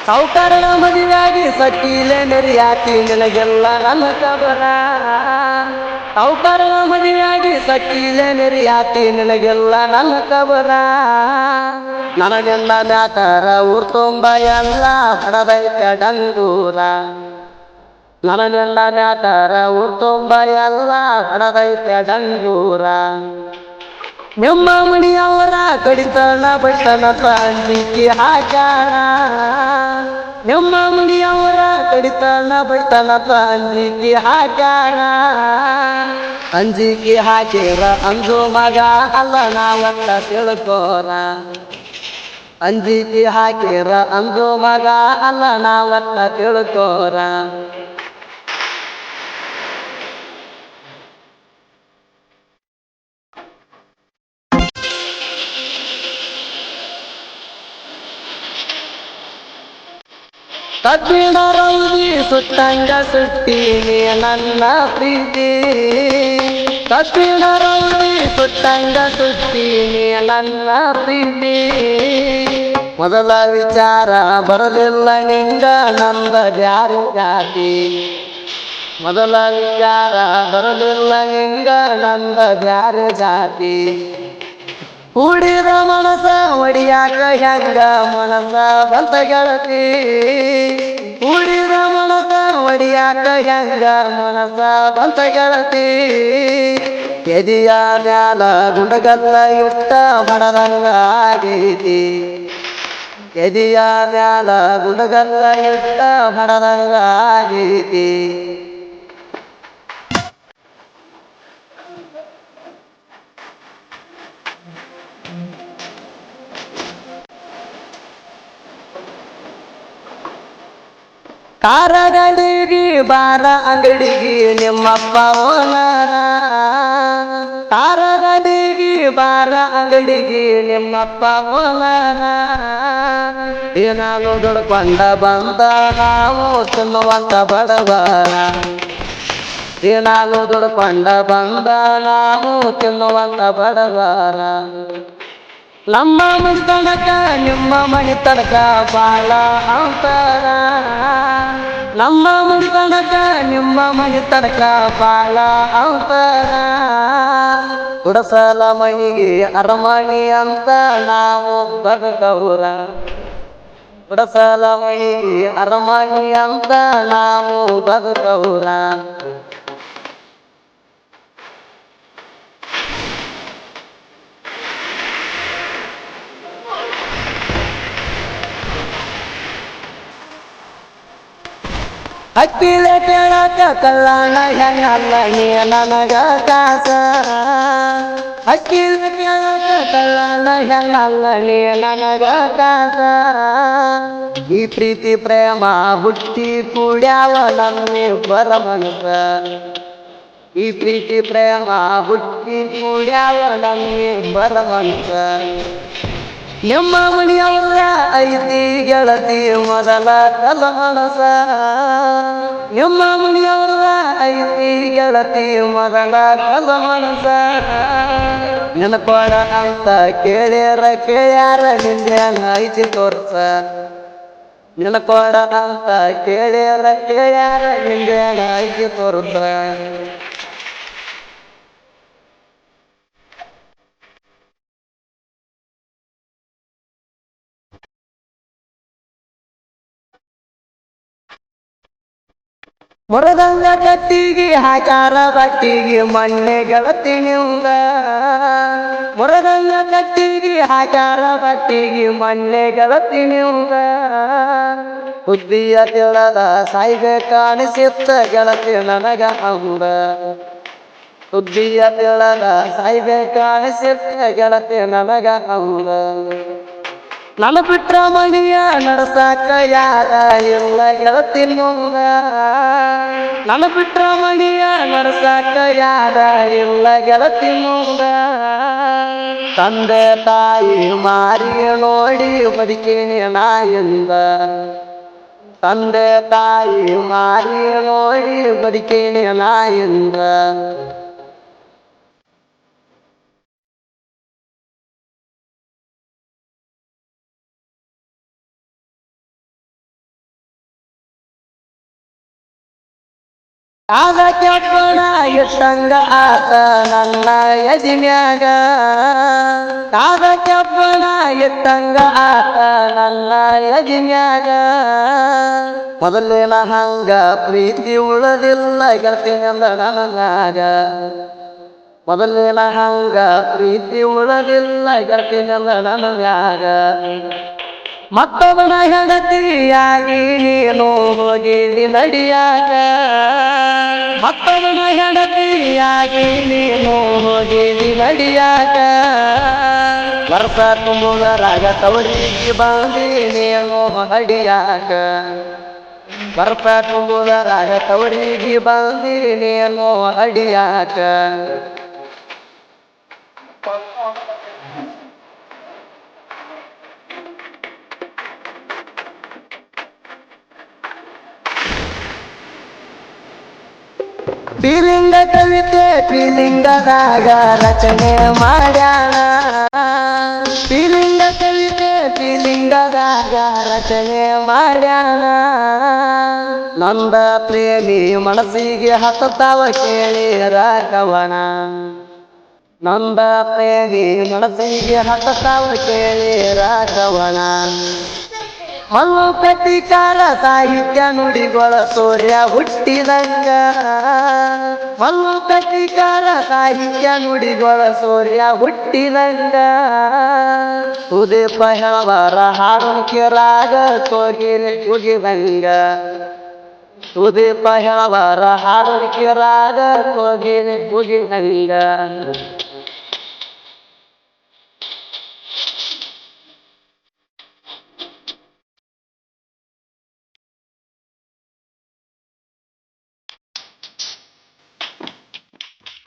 ಸಾವುಕಾರನ ಮದುವೆಯಾಗಿ ಸಟ್ಟಿಲೆ ನೆರಿಯಾತಿ ನಿನಗೆಲ್ಲ ನನ್ನ ಕಬರ. ಸಾವುಕಾರನ ಮದುವೆಯಾಗಿ ಸಟ್ಟಿಲೆ ನೆರಿಯಾತಿ ನಿನಗೆಲ್ಲ ನನ್ನ ಕಬರ. ನನಗೆಲ್ಲ ಮ್ಯಾತರ ಊರ್ ತುಂಬ ಎಲ್ಲ ಹೊಡೆದೈತೆ ಡಂಗೂರ. ನನಗೆಲ್ಲ ಮ್ಯಾತರ ಊರ್ ತುಂಬ ಎಲ್ಲ ಹೊಡೆದೈತೆ ಡಂಗೂರ. ನಿಮ್ಮ ಮಣಿಯವರ ಕಡಿತನ ಬಟ್ಟನ ಅಂಜಿಕೆ ಹಾಕ್ಯಾರ. ನಿಮ್ಮ ಮಣಿಯವರ ಕಡಿತನ ಬಟ್ಟನ ಅಂಜಿಕೆ ಹಾಕ್ಯಾರ. ಅಂಜಿಕೆ ಹಾಕಿರ ಅಂಜು ಮಗ ಅಲ್ಲ ನಾವಲ್ಲ ತಿಳ್ಕೋರ. ಅಂಜಿಕೆ ಹಾಕಿರ ಅಂಜು ಮಗ ಅಲ್ಲ ನಾವಲ್ಲ ತಿಳ್ಕೋರ. ಕಬ್ಬಿಣ ರೌದಿ ಸುಟ್ಟಂಗ ಸುಟ್ಟೀನಿ ನನ್ನ ಪ್ರೀತಿ. ಕಬ್ಬಿಣ ರೌದಿ ಸುಟ್ಟಂಗ ಸುಟ್ಟೀನಿ ನನ್ನ ಪ್ರೀತಿ. ಮೊದಲ ವಿಚಾರ ಬರಲಿಲ್ಲ ನಿಂಗ ನಂದ ಬ್ಯಾರೆ ಜಾತಿ. ಮೊದಲ ವಿಚಾರ ಬರಲಿಲ್ಲ ನಿಂಗ ನಂದ ಬ್ಯಾರೆ ಜಾತಿ. ಕೂಡಿದ ಮನಸ ಒಡಿಯಾಕ ಹೆಂಗ ಮನಸ ಬಂತ ಗೆಳತಿ. ಕೂಡಿದ ಮನಸ ಒಡಿಯಾಕ ಹೆಂಗ ಮನಸ ಬಂತ ಗೆಳತಿ. ಎದಿಯ ಮ್ಯಾಲ ಗುಂಡಗಲ್ಲ ಇಟ್ಟ ಬಡದಂಗ ಆಗೈತಿ. ಎದಿಯ ಮ್ಯಾಲ ಗುಂಡಗಲ್ಲ ಇಟ್ಟ ಬಡದಂಗ ಆಗೈತಿ. ಕಾರಗಡಿಗಿ ಬಾರ ಅಂಗಡಿಗಿ ನಿಮ್ಮಪ್ಪ ಓನರ. ಕಾರಗಡಿಗಿ ಬಾರ ಅಂಗಡಿಗಿ ನಿಮ್ಮಪ್ಪ ಓನರ. ಏನಾನು ದುಡ್ಕೊಂಡ ಬಂದ ನಾವು ತಿನ್ನುವಂತ ಬಡವರ. ಏನಾನು ದುಡ್ಕೊಂಡ ಬಂದ ನಾವು ತಿನ್ನುವಂತ ಬಡವರ. ನಮ್ಮ ಮನಿ ತನಕ ನಿಮ್ಮ ಮನಿ ತನಕ ಬಾಳ ಅಂತರ. ನಮ್ಮ ಮನಿ ತನಕ ನಿಮ್ಮ ಮನಿ ತನಕ ಬಾಳ ಅಂತರ. ಗುಡಸಲ ಮೈಗೆ ಅರಮಣಿ ಅಂತ ನಾವು ಬಗಗೌರ. ಗುಡಸಲ ಮೈಗೆ ಅರಮಣಿ ಅಂತ ನಾವು ಬಗಗೌರ. ಹಕ್ಕಿಲೆ ಕೇಳಕ ಕಲ್ಲಾಣ ಹೆಂಗಲ್ಲ ನೀ ನನಗ ಕಾಸ. ಹಕ್ಕಿಲೆ ಕೇಳಕ ಕಲ್ಲಾಣ ಹೆಂಗಲ್ಲ ನೀ ನನಗ ಕಾಸ. ಈ ಪ್ರೀತಿ ಪ್ರೇಮ ಹುಟ್ಟಿ ಕೂಡ್ಯಾವ ನಮ್ಮಿಬ್ಬರ ಮನಸ. ಈ ಪ್ರೀತಿ ಪ್ರೇಮ ಹುಟ್ಟಿ ಕೂಡ್ಯಾವ ನಮ್ಮಿಬ್ಬರ ಮನಸ. ನಿಮ್ಮ ಮಣಿಯವರ ಐತಿ ಗೆಳತಿ ಮೊದಲ ಕಲಮನಸ. ನಿಮ್ಮ ಮಣಿಯವರ ಐತಿ ಗೆಳತಿ ಮೊದಲ ಕಲಮನಸ. ನೆನಪಾಡ ಅಂತ ಕೇಳ್ಯಾರ ಕೇಳ್ಯಾರ ನಿಂದೇನ ಐತಿ ತೋರ್ಸ. ನೆನಪಾಡ ಅಂತ ಕೇಳ್ಯಾರ ಕೇಳ್ಯಾರ ನಿಂದೇನ ಐತಿ ತೋರ್ಸ. ಮುರದಂಗ ಕತ್ತಿಗೆ ಹಾಕಾರ ಬಟ್ಟಿಗೆ ಮಣ್ಣೆ ಗೆಳತಿ ನಿಂಗ. ಮುರದಂಗ ಕತ್ತಿಗೆ ಹಾಕಾರ ಬಟ್ಟಿಗೆ ಮಣ್ಣೆ ಗೆಳತಿ ನಿಂಗ. ಬುದ್ಧಿಯ ತಿಳದ ಸಾಯಿಗೆ ಕಾಣಿಸಿತ್ತ ಗೆಳತಿ ನನಗ ಅಂದ. ಬುದ್ಧಿಯ ತಿಳದ ಸಾಯಿಗೆ ಕಾಣಿಸಿತ್ತ ಗೆಳತಿ ನನಗ ಅಂದ. ನನ್ನ ಬಿಟ್ರ ಮಣಿಯ ನಡಸಾಕ ಯಾರ ಇಲ್ಲ ಗೆಳತಿ ನಿಂಗ. ನನ್ನ ಬಿಟ್ರ ಮಣಿಯ ನಡಸಾಕ ಯಾರ ಇಲ್ಲ ಗೆಳತಿ ನಿಂಗ. ತಂದೆ ತಾಯಿ ಮಾರಿ ನೋಡಿ ಬದುಕಿನಿ ನಾಯಿಂದ. ತಂದೆ ತಾಯಿ ಮಾರಿ ನೋಡಿ ಬದುಕಿನಿ ನಾಯಿಂದ. ಅದಕ್ಕೆ ಪುಣ ಇಟ್ಟಂಗ ಆತ ನನ್ನ ಎದಿನ್ಯಾಗ ಅದಕ್ಕೆ ಪುಣ ಇಟ್ಟಂಗ ಆತ ನನ್ನ ಎದಿನ್ಯಾಗ ಮೊದಲಿನ ಹಂಗ ಪ್ರೀತಿ ಉಳದಿಲ್ಲ ಗೆಳತಿಯಂದ ನನಗ ಮೊದಲಿನ ಹಂಗ ಪ್ರೀತಿ ಉಳದಿಲ್ಲ ಗೆಳತಿಯಂದ ನನಗ ಮತ್ತೊಬ್ಬನ ಹೆಂಡತಿಯಾಗಿ ನೀನು ಹೋಗಿದಿ ನಡಿಯಾಗ ಮತ್ತೊಬ್ಬನ ಹೆಂಡತಿಯಾಗಿ ನೀನು ಹೋಗಿದಿ ನಡಿಯಾಗ ವರ್ಷ ತುಂಬುದರಾಗ ತವರಿಗೆ ಬಂದಿ ನೀನು ಹಡಿಯಾಗ ವರ್ಷ ತುಂಬುದರಾಗ ತವರಿಗೆ ಬಂದಿ ನೀನು ಹಡಿಯಾಗ ಫೀಲಿಂಗ ಕವಿತೆ ಫೀಲಿಂಗದಾಗ ರಚನೆ ಮಾಡ್ಯಾಣ ಫೀಲಿಂಗ ಕವಿತೆ ಫೀಲಿಂಗದಾಗ ರಚನೆ ಮಾಡ್ಯಾಣ ನಂದ ಪ್ರೇಮಿ ಮನಸ್ಸಿಗೆ ಹತ್ತತಾವ ಕೇಳಿ ರಾಘವನ ನಂದ ಪ್ರೇಮಿ ಮನಸ್ಸಿಗೆ ಹತ್ತತಾವ ಕೇಳಿ ರಾಘವನ ಮಲ್ಲು ಪ್ರತಿಕಾರ ಸಾಹಿತ್ಯ ನುಡಿಗಳ ಸೂರ್ಯ ಹುಟ್ಟಿದಂಗ ಮಲ್ಲು ಪ್ರತಿಕಾರ ಸಾಹಿತ್ಯ ನುಡಿಗಳ ಸೂರ್ಯ ಹುಟ್ಟಿದಂಗ ಸುದೀಪ ಹೇಳವರ ಹಾಡುಣಿಕೆ ರಾಗ ಸೋಗಿಲೆ ಕುಗಿದಂಗ ಸುದೀಪ ಹೇಳವರ ಹಾಡುಣಿಕೆ ರಾಗ ಸೋಗಿಲೆ ಕುಗಿದಂಗ